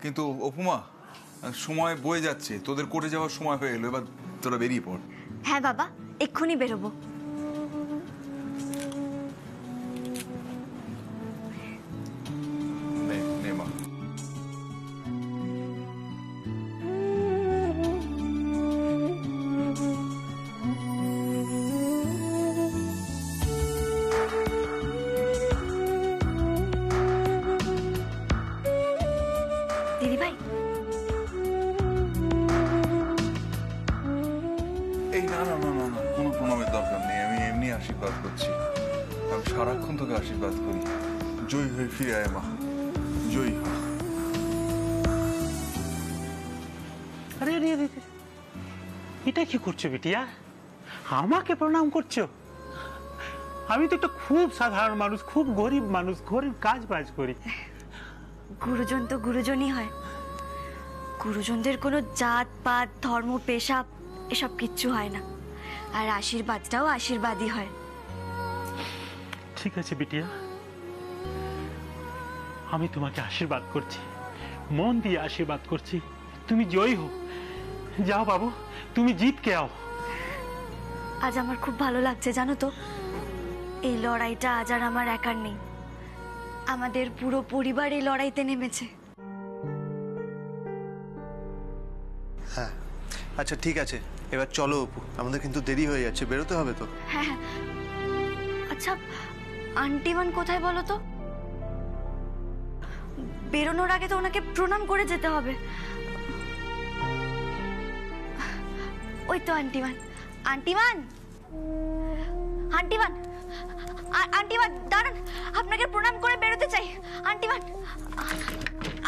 কিন্তু অপুমা, সময় বয়ে যাচ্ছে, তোদের কোর্টে যাওয়ার সময় হয়ে এলো, এবার তোরা বেরিয়ে পড়। হ্যাঁ বাবা, এক্ষুনি বেরোবো। আশীর্বাদ করছি, আমি সারাক্ষণ তোকে আশীর্বাদ করি। জয়ী হয়ে ফিরে আয় মা, জয়ী হ। আরে আরে আরে, এটা কি করছো বিটিয়া? আমাকে প্রণাম করছো? আমি তো একটা খুব সাধারণ মানুষ, খুব গরিব মানুষ, গরিব কাজ বাজ করি। গুরুজন তো গুরুজনই হয়, গুরুজনদের কোনো জাত পাত ধর্ম পেশা এসব কিচ্ছু হয় না, আর আশীর্বাদটাও আশীর্বাদই হয়। ঠিক আছে বিটিয়া, আমি তোমাকে আশীর্বাদ করছি, মন দিয়ে আশীর্বাদ করছি, তুমি জয়ী হো। যাও বাবু, তুমি জিতকে আও। আজ আমার খুব ভালো লাগছে জানো তো, এই লড়াইটা আজ আর আমার একার নেই, আমাদের পুরো পরিবার এই লড়াইতে নেমেছে। হ্যাঁ আচ্ছা ঠিক আছে, এবার চলো অপু, আমাদের কিন্তু দেরি হয়ে যাচ্ছে, বেরোতে হবে তো। হ্যাঁ হ্যাঁ, আচ্ছা আন্টিমান কোথায় বলো তো? বেরোনোর আগে তো ওনাকে প্রণাম করে যেতে হবে। ওই তো আন্টিমান, আন্টিমান, আন্টিমান, আন্টিমান দাঁড়ান, আপনাকে প্রণাম করে বেরোতে চাই। আন্টিমান,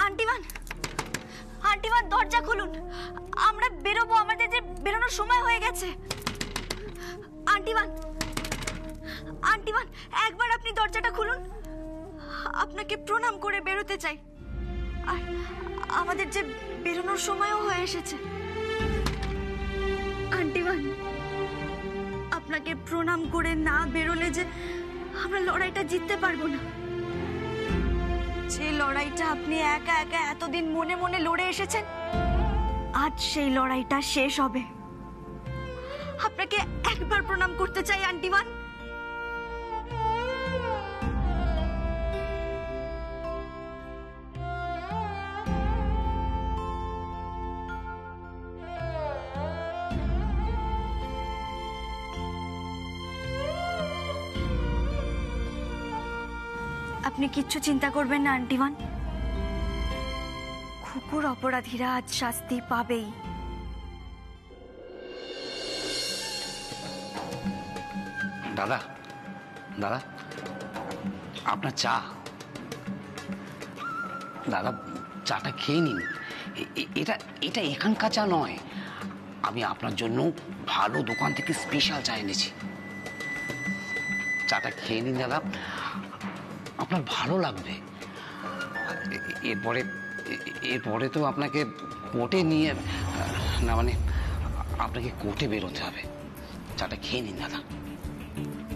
আন্টিমান, আন্টিমান দরজা খুলুন, আমরা বেরোবো, আমাদের যে বেরোনোর সময় হয়ে গেছে। আন্টিমান, আন্টিমান একবার আপনি দরজাটা খুলুন, আপনাকে প্রণাম করে বেরোতে চাই, আর আমাদের যে বেরোনোর সময়ও হয়ে এসেছে। আন্টিমান, আপনাকে প্রণাম করে না বেরোলে যে আমরা লড়াইটা জিততে পারবো না। যে লড়াইটা আপনি একা একা এতদিন মনে মনে লড়ে এসেছেন, আজ সেই লড়াইটা শেষ হবে। আপনাকে একবার প্রণাম করতে চাই আন্টিমান। আপনি কিচ্ছু চিন্তা করবেন না আন্টিমান, খুকুর অপরাধীরা আজ শাস্তি পাবেই। দাদা, দাদা আপনার চা। দাদা চাটা খেয়ে নিন, এটা এটা এখানকার চা নয়, আমি আপনার জন্য ভালো দোকান থেকে স্পেশাল চা এনেছি। চাটা খেয়ে নিন দাদা, আপনার ভালো লাগবে। এরপরে তো আপনাকে কোর্টে নিয়ে, না মানে আপনাকে কোর্টে বেরোতে হবে। চাটা খেয়ে নিন দাদা।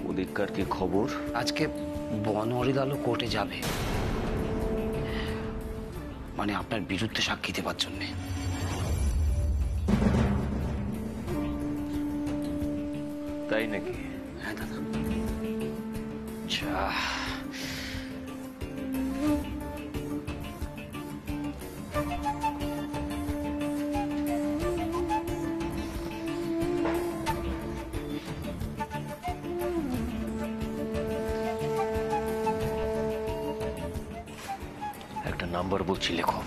ওদিককার কি খবর? আজকে বনহরিলালও কোর্টে যাবে, মানে আপনার বিরুদ্ধে সাক্ষী দেবার জন্যে। তাই নাকি? হ্যাঁ দাদা। আচ্ছা একটা নাম্বার বলছি, লেখো।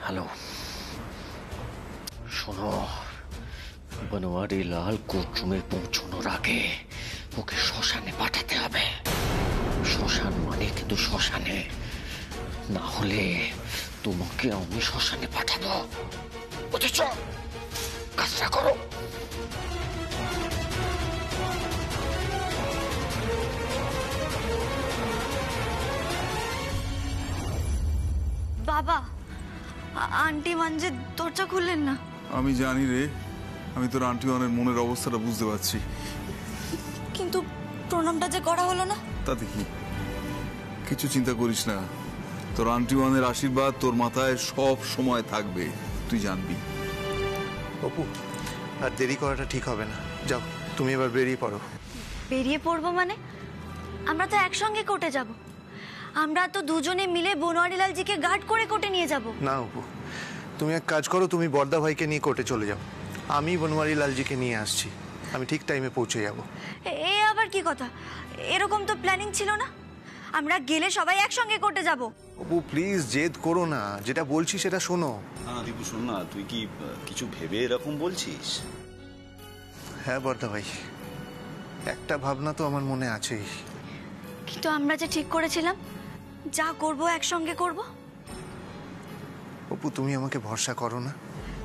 হ্যালো, শোনো, বনওয়ারি লাল কোর্টরুমে পৌঁছানোর আগে ওকে শ্মশানে পাঠাতে হবে। শ্মশান মানে কিন্তু শ্মশানে, না হলে তোমাকে আমি শ্মশানে পাঠাবো, বুঝেছ? কাজটা করো। বাবা, আন্টি যে দরজা খুললেন না। আমি জানি রে, আমি তোর আন্টি ওয়ানের মনের অবস্থাটা বুঝতে পারছি। কিন্তু প্রণামটা যে করা হলো না। তাতে কি, কিছু চিন্তা করিস না, তোর আন্টি ওয়ানের আশীর্বাদ তোর মাথায় সব সময় থাকবে, তুই জানবি। অপু, আর দেরি করাটা ঠিক হবে না, যাও তুমি এবার বেরিয়ে পড়ো। বেরিয়ে পড়বো মানে? আমরা তো একসঙ্গে কোর্টে যাব। আমরা তো দুজনে মিলে বনোয়ারিলালজিকে গার্ড করে কোর্টে নিয়ে যাব। না অপু, তুমি এক কাজ করো, তুমি বর্দা ভাইকে নিয়ে কোর্টে চলে যাও, আমি বনোয়ারিলালজিকে নিয়ে আসছি, আমি ঠিক টাইমে পৌঁছে যাব। এ আবার কি কথা? এরকম তো প্ল্যানিং ছিল না। আমরা গেলে সবাই একসঙ্গে কোর্টে যাব। অপু প্লিজ জেদ করো না, যেটা বলছি সেটা শোনো। না দীপু শোন না, তুই কি কিছু ভেবে এরকম বলছিস? হ্যাঁ বর্দা ভাই, একটা ভাবনা তো আমার মনে আছেই। কিন্তু আমরা যে ঠিক করেছিলাম যা করব একসঙ্গে করব। অপু তুমি আমাকে ভরসা করো না?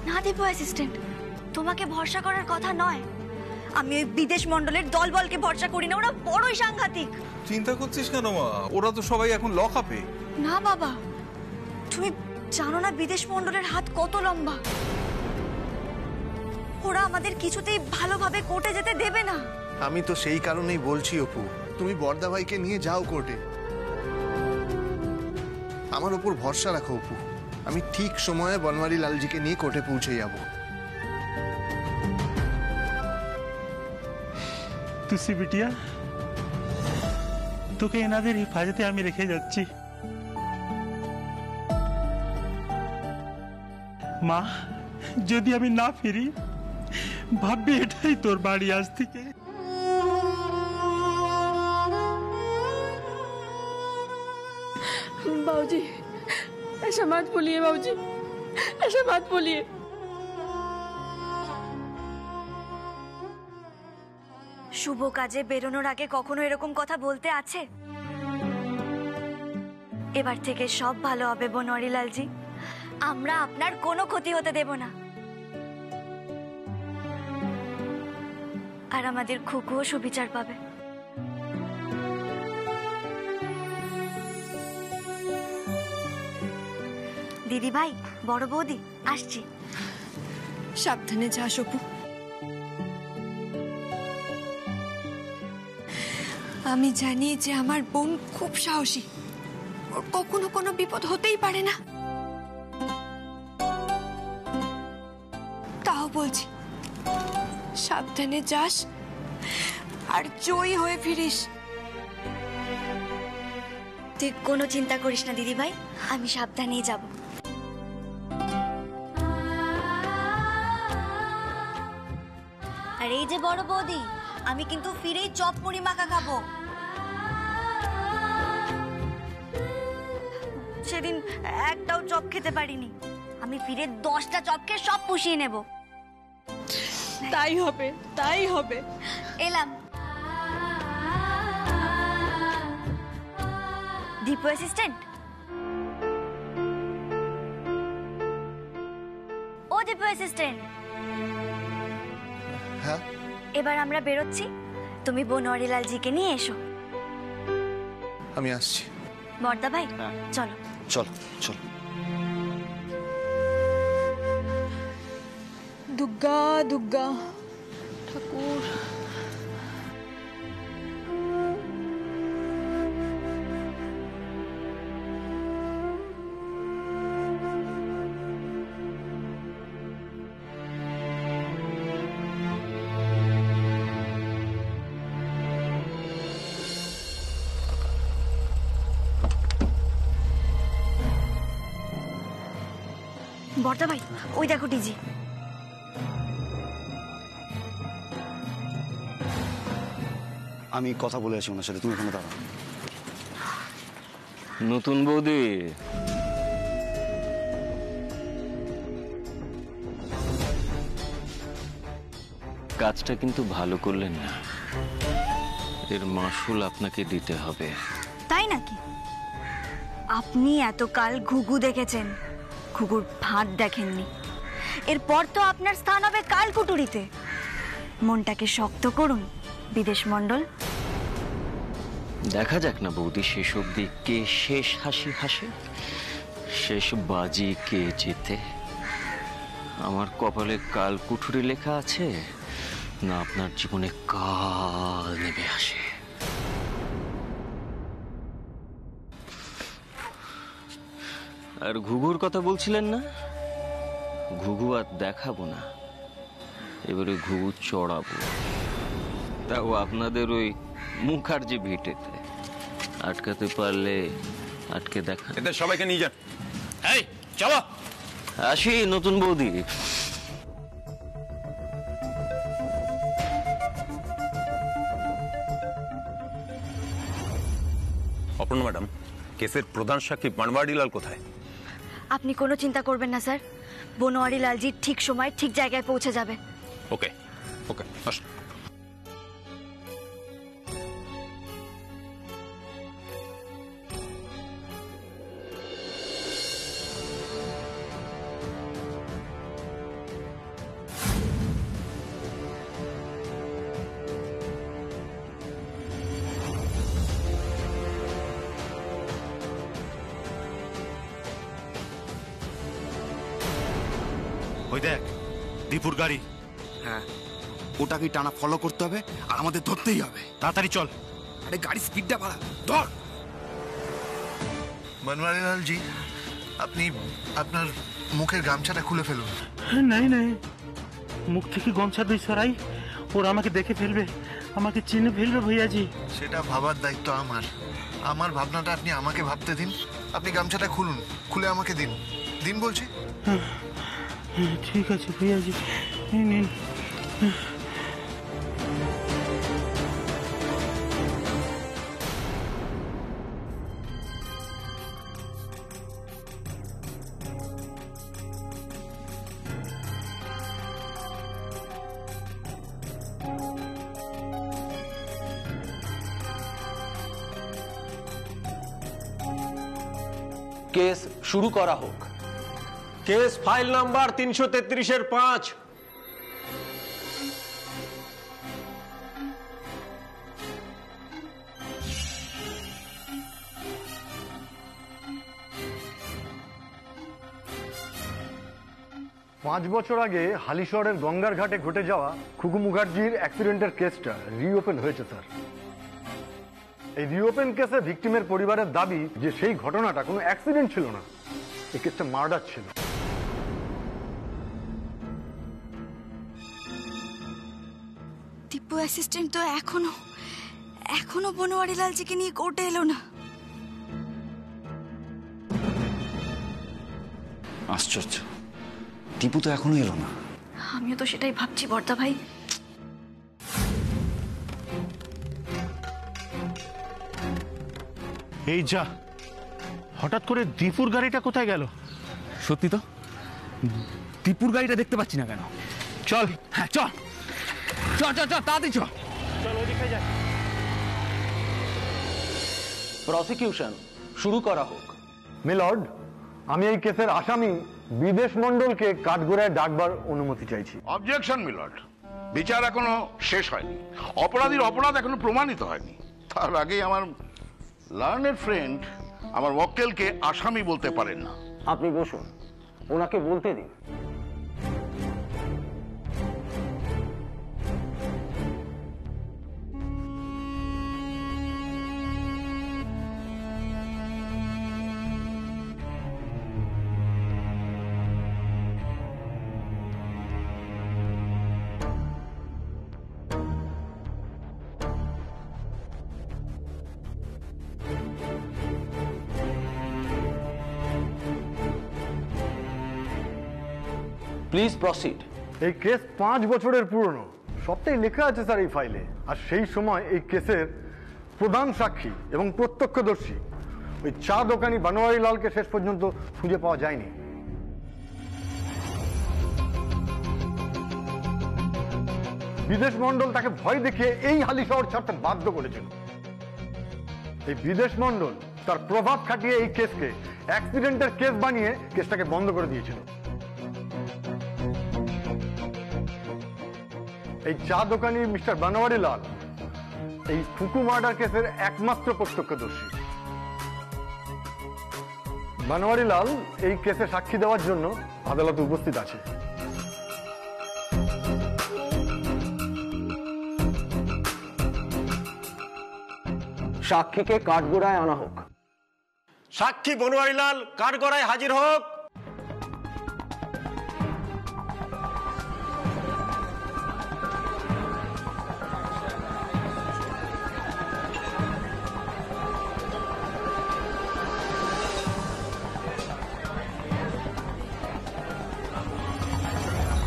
না দীপু অ্যাসিস্ট্যান্ট, তোমাকে ভরসা করার কথা নয়। আমি ওই বিদেশ মণ্ডলের দলবলকে ভরসা করি না, ওরা বড়ই সাংঘাতিক। চিন্তা করছিস কেন মা? ওরা তো সবাই এখন লক আপে। না বাবা, তুমি জানো না বিদেশ মণ্ডলের হাত কত লম্বা। ওরা আমাদের কিছুতেই ভালোভাবে কোর্টে যেতে দেবে না। আমি তো সেই কারণেই বলছি অপু, তুমি বর্দা ভাইকে নিয়ে যাও কোর্টে, আমার উপর ভরসা রাখো অপু, আমি ঠিক সময়ে বনওয়ারিলালজিকে নিয়ে কোর্টে পৌঁছে যাব। তুসি বিটিয়া, তোকে এনাদের হেফাজতে আমি রেখে যাচ্ছি। মা, যদি আমি না ফিরি ভাববি এটাই তোর বাড়ি আজ থেকে। बाबूजी ऐसा मत बोलिए, बाबूजी ऐसा मत बोलिए। শুভ কাজে বেরোনোর আগে কখনো এরকম কথা বলতে আছে? এবার থেকে সব ভালো হবে বনোয়ারিলালজি, আমরা আপনার কোনো ক্ষতি হতে দেব না। আর আমাদের খুকুও সুবিচার পাবে। দিদি ভাই, বড় বৌদি, আসছি। সাবধানে যাস অপু। আমি জানি যে আমার বোন খুব সাহসী, ওর কখনো কোনো বিপদ হতেই পারে না। তাও বলছি সাবধানে যাস আর জয়ী হয়ে ফিরিস। তুই কোনো চিন্তা করিস না দিদি ভাই, আমি সাবধানেই যাব। আর এই যে বড় বৌদি, আমি কিন্তু ফিরেই চপ মুড়ি মাখা খাবো। সেদিন একটাও চপ খেতে পারিনি, আমি ফিরে 10টা চপ খেয়ে সব পুষিয়ে নেব। তাই হবে, তাই হবে। এলাম। দীপু অ্যাসিস্ট্যান্ট, ও দীপু অ্যাসিস্ট্যান্ট, হ্যাঁ এবার আমরা বেরোচ্ছি, তুমি বনোয়ারিলালজিকে নিয়ে এসো। আমি আসছি। বর্দা ভাই চলো। চল চল। দুর্গা দুর্গা ঠাকুর। বর্দা ভাই, ওই দেখো ডিজি। আমি কথা বলে আছি ওনার সাথে, তুমি এখানে দাঁড়াও। নতুন বৌদি, কাজটা কিন্তু ভালো করলেন না, এর মাসুল আপনাকে দিতে হবে। তাই নাকি? আপনি এতকাল ঘুঘু দেখেছেন, ঘুঘুর ভাত দেখেননি। এরপর তো আপনার স্থান হবে কালকুটুরিতে। মনটাকে শক্ত করুন বিদেশ মণ্ডল। দেখা যাক না বৌদি, শেষ অব্দি কে শেষ হাসি হাসে। শেষ বাজি কে জেতে? আমার কপালে কাল কুঠুরি লেখা আছে, না আপনার জীবনে কাল নেমে আসে? আর ঘুঘুর কথা বলছিলেন না? ঘুঘু আর দেখাবো না, এবারে ঘুঘু চড়াবো, তাও আপনাদের ওই মুখার্জি ভিটেতে। আটকাতে পারলে আটকে দেখা। এদের সবাইকে নিয়ে যান। এই চলো। আসি নতুন বৌদি। অপর্ণা ম্যাডাম, কেসের প্রধান সাক্ষী বানওয়ারিলাল কোথায়? আপনি কোনো চিন্তা করবেন না স্যার, বনোয়ারি লালজি ঠিক সময় ঠিক জায়গায় পৌঁছে যাবে। ওকে ওকে, আসুন। ওই দেখ দীপুর গাড়ি। হ্যাঁ, ওটাকে টানা ফলো করতে হবে আর আমাদের ধরতেই হবে। তাড়াতাড়ি চল। আরে গাড়ি স্পিডটা বাড়া, ধর। বনওয়ারিলাল জি, আপনি আপনার মুখের গামছাটা খুলে ফেলুন। নাই নাই, মুখ থেকে গমছা দুই সরাই, ওরা আমাকে দেখে ফেলবে, আমাকে চিনে ফেলবে ভৈয়াজি। সেটা ভাবার দায়িত্ব আমার। আমার ভাবনাটা আপনি আমাকে ভাবতে দিন। আপনি গামছাটা খুলুন, খুলে আমাকে দিন। দিন বলছি। ঠিক আছে ভৈয়াজি, নিন। কেস শুরু করা হোক। Case file number 333-5। পাঁচ বছর আগে হালিশহরের গঙ্গার ঘাটে ঘটে যাওয়া খুকু মুখার্জির অ্যাক্সিডেন্টের কেসটা রিওপেন হয়েছে স্যার। এই রিওপেন কেসে ভিকটিমের পরিবারের দাবি যে সেই ঘটনাটা কোনো অ্যাক্সিডেন্ট ছিল না, এই কেসটা মার্ডার ছিল। টিপু অ্যাসিস্ট্যান্ট তো এখনো বনোয়ারি লালজিকে নিয়ে কোর্টে এলো না। আশ্চর্য, টিপু তো এখনো এলো না। আমিও তো সেটাই ভাবছি বর্দা ভাই। এই যা, হঠাৎ করে দীপুর গাড়িটা কোথায় গেল? সত্যি তো, টিপুর গাড়িটা দেখতে পাচ্ছি না কেন? চল। হ্যাঁ চল চল চল চল, তাড়াতাড়ি চল। চল ওদিকে যাই। প্রসিকিউশন শুরু করা হোক। মিলর্ড, আমি এই কেসের আসামি বিদেশ মণ্ডলকে কাঠগড়ায় ডাকবার অনুমতি চাইছি। অবজেকশন মিলর্ড, বিচার এখনো শেষ হয়নি, অপরাধীর অপরাধ এখনো প্রমাণিত হয়নি। তার আগেই আমার লার্নের ফ্রেন্ড আমার মক্কেলকে আসামি বলতে পারেন না। আপনি বসুন, ওনাকে বলতে দিন। Please proceed. এই কেস 5 বছরের পুরনো, সবটাই লেখা আছে স্যার এই ফাইলে। আর সেই সময় এই কেসের প্রধান সাক্ষী এবং প্রত্যক্ষদর্শী ওই চা দোকানি বানোয়ারি লালকে শেষ পর্যন্ত খুঁজে পাওয়া যায়নি। বিদেশ মণ্ডল তাকে ভয় দেখিয়ে এই হালিশহর ছাড়তে বাধ্য করেছিল। এই বিদেশ মণ্ডল তার প্রভাব খাটিয়ে এই কেসকে অ্যাক্সিডেন্টের কেস বানিয়ে কেসটাকে বন্ধ করে দিয়েছিল। এই চা দোকানি মিস্টার বানোয়ারি লাল এই খুকু মার্ডার কেসের একমাত্র প্রত্যক্ষদর্শী। বনওয়ারিলাল এই কেসে সাক্ষী দেওয়ার জন্য আদালতে উপস্থিত আছে। সাক্ষীকে কাঠগোড়ায় আনা হোক। সাক্ষী বনওয়ারিলাল কাঠগড়ায় হাজির হোক।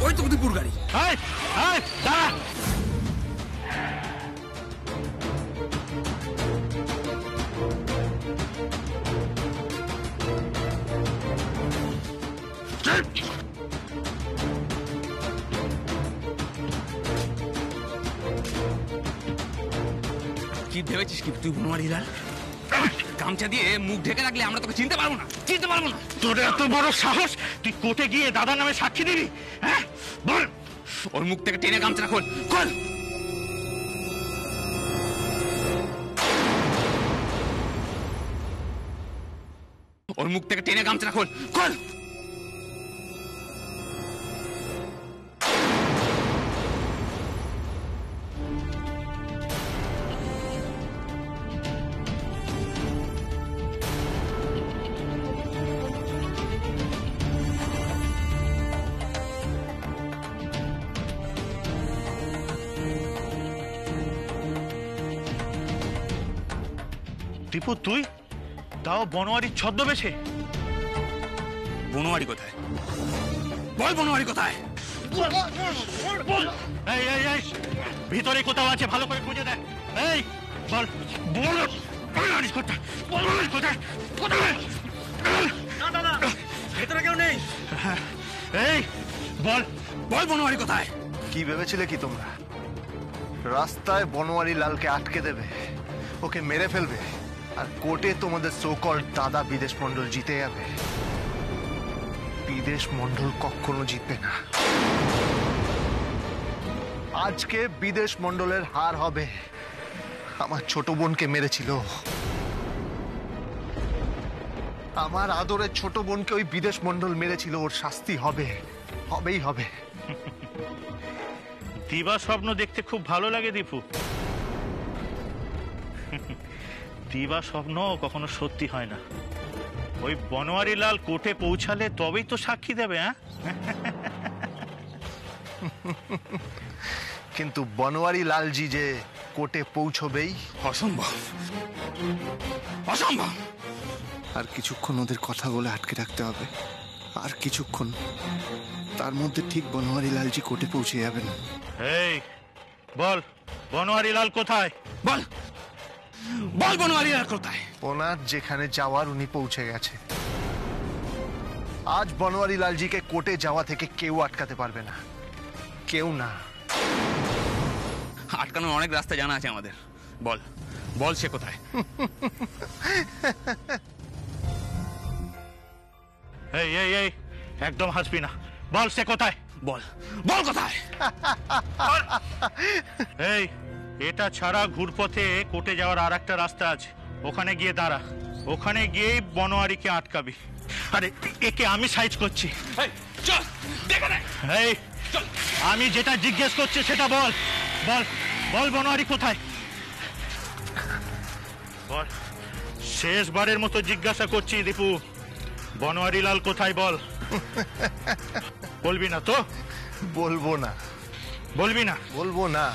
ওই তো দীপুর গাড়ি। দাঁড়া। কি ভেবেছিস কি তুই বনওয়ারিলাল? গামছা দিয়ে মুখ ঢেকে রাখলে আমরা তোকে চিনতে পারবো না, চিনতে পারবো না। তোর এত বড় সাহস, তুই কোর্টে গিয়ে দাদার নামে সাক্ষী দিবি? হ্যাঁ বল। ওর মুখ থেকে টেনে গামছা খোল, খোল। ওর মুখ থেকে টেনে গামছা খোল, খোল। দীপু তুই তাও বনওয়ারির ছদ্মবেশে? বনওয়ারি কোথায়? বল বনওয়ারি কোথায়? এই এই এই ভিতরে কোথাও আছে, ভালো করে খুঁজে দেখ। এই বল বল বনওয়ারি কোথায়? বনওয়ারি কোথায়? কোথায়? না দাদা, ভিতরে কেউ নেই। এই বল বল বনওয়ারি কোথায়? কি ভেবেছিলে কি তোমরা রাস্তায় বনওয়ারি লালকে আটকে দেবে, ওকে মেরে ফেলবে, আর কোর্টে তোমাদের সোকল দাদা বিদেশ মন্ডল জিতে যাবে? বিদেশ মন্ডল কখনো জিতবে না। আজকে বিদেশ মন্ডলের হার হবে। আমার ছোট বোনকে মেরেছিল, আমার আদরের ছোট বোনকে ওই বিদেশ মন্ডল মেরেছিল, ওর শাস্তি হবে, হবেই হবে। দিবা স্বপ্ন দেখতে খুব ভালো লাগে দীপু। দিবা স্বপ্ন কখনো সত্যি হয় না। ওই বনওয়ারি লাল কোর্টে পৌঁছালে তবেই তো সাক্ষী দেবে। হ্যাঁ কিন্তু বনওয়ারি লালজি যে কোর্টে পৌঁছবেই, অসম্ভব, অসম্ভব। আর কিছুক্ষণ ওদের কথা বলে আটকে রাখতে হবে, আর কিছুক্ষণ, তার মধ্যে ঠিক বনওয়ারি লালজি কোর্টে পৌঁছে যাবেন। এই বল বনওয়ারি লাল কোথায়? বল বল বনওয়ারি লাল কোথায়? ওনার যেখানে যাওয়ার উনি পৌঁছে গেছে। আজ বনওয়ারি লালজিকে কোর্টে যাওয়া থেকে কেউ আটকাতে পারবে না, কেউ না। আটকানোর অনেক রাস্তা জানা আছে আমাদের। বল বল সে কোথায়? এই এই এই একদম হাসবি না, বল সে কোথায়? বল বল কোথায়? এই এটা ছাড়া ঘুরপথে কোর্টে যাওয়ার আর একটা রাস্তা আছে, ওখানে গিয়ে দাঁড়া। ওখানে গিয়েই বনওয়ারিকে আটকাবি। আরে একে আমি সাইজ করছি। চল দেখে নে। এই আমি যেটা জিজ্ঞেস করছি সেটা বল। বল বল বনওয়ারি কোথায়? বল, শেষবারের মতো জিজ্ঞাসা করছি দীপু, বনওয়ারি লাল কোথায় বল। বলবি না তো? বলবো না। বলবি না? বলবো না।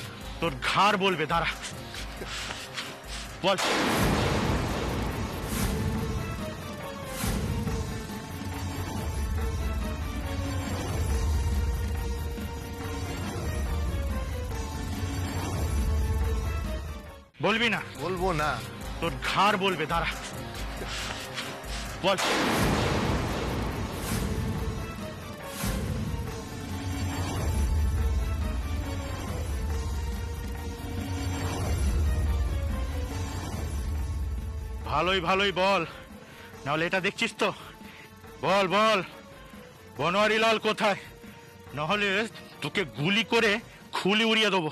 তোর ঘাড় বলবে, দাঁড়া। বল। বলবি না? বলবো না। তোর ঘাড় বলবে, দাঁড়া। বল। ভালোই ভালোই বল, নাহলে এটা দেখছিস তো। বল বল বনওয়ারি লাল কোথায়, নাহলে তোকে গুলি করে খুলি উড়িয়ে দেবো।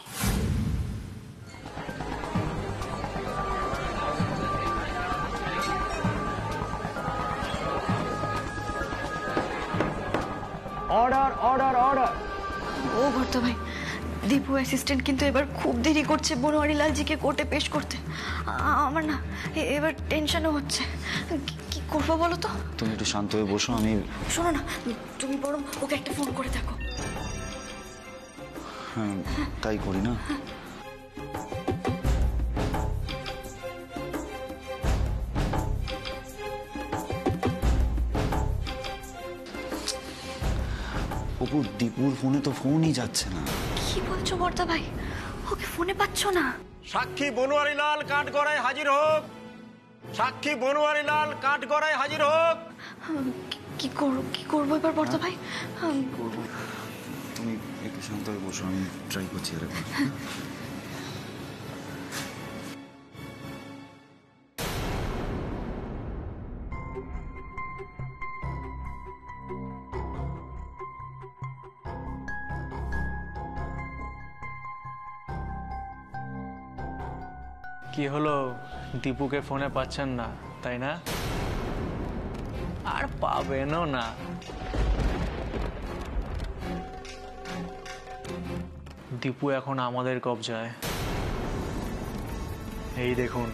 Order order. ও ভর্তা ভাই, দীপু অ্যাসিস্ট্যান্ট কিন্তু এবার খুব দেরি করছে বনোয়ারি লালজিকে কোর্টে পেশ করতে। আমার না এবার টেনশনও হচ্ছে, কি করবো বলো তো? তুমি একটু শান্ত হয়ে বসো, আমি শোনো না, তুমি বরং ওকে একটা ফোন করে দেখো। হ্যাঁ তাই করি না। অপু, দীপুর ফোনে তো ফোনই যাচ্ছে না। কি বলছো বর্দা ভাই, ওকে ফোনে পাচ্ছ না? সাক্ষী বনোয়ারি লাল কাঠগড়ায় হাজির হোক। সাক্ষী বনোয়ারি লাল কাঠগড়ায় হাজির হোক। কি করবো এবার বর্দা ভাই? তুমি একটু শান্ত হয়ে বসো, আমি ট্রাই করছি এরকম। কি হলো, দীপুকে ফোনে পাচ্ছেন না তাই না? আর পাবেনও না। দীপু এখন আমাদের কবজায়। এই দেখুন